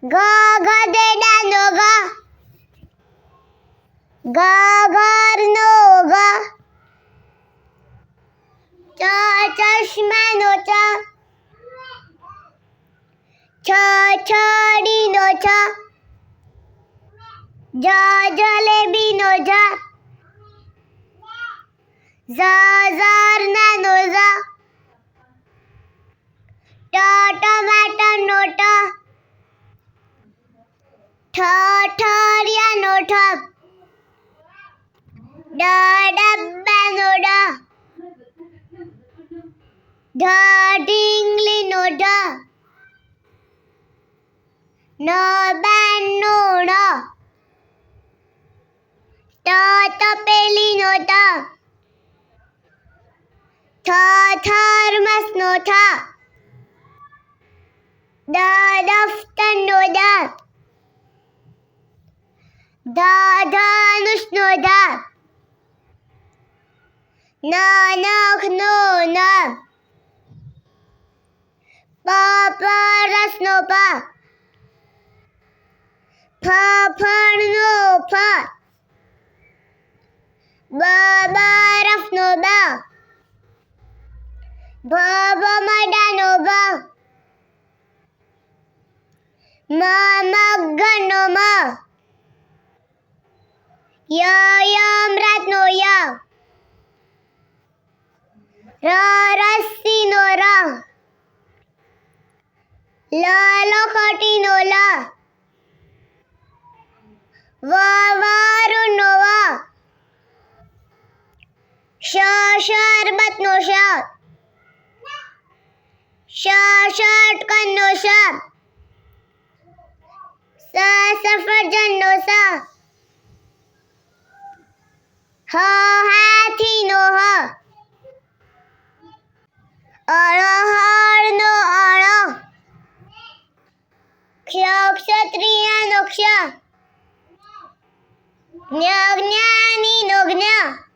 ગ ગધેડાનો ગ, ગ ઘરનો ગ, ચ ચશ્માનો ચ, છ છડીનો છ, જ જલેબીનો જ, ઝ ઝરણાનો ઝ, ટ ટમાટરનો ટ, ઠ ઠરિયાનો ઠ, ડ ડબ્બાનો ડ, ઢ ઢીંગલીનો ઢ, ન બાણનો ણ, ટ તપેલીનો ટ, થ થર્મસનો થ, દ દફતરનો દ, ધ ધનુષનો ધ, ન નખનો ન, પ પરસનો પ, ફ ફળનો ફ, બ બરફનો બ, ભ ભમરડાનો ભ, મ મગરનો મ, ય યમરાજનો ય, ર રસ્સીનો ર, લ લખોટીનો લ, વ વરુણનો વ, શ શરબતનો શ, શ શટકનનો શ, સ સફરજનનો સ, હ હાથીનો હ, અળ હળનો અળ, ક્ષ ક્ષત્રિયનો ક્ષ, જ્ઞ જ્ઞાનીનો જ્ઞ.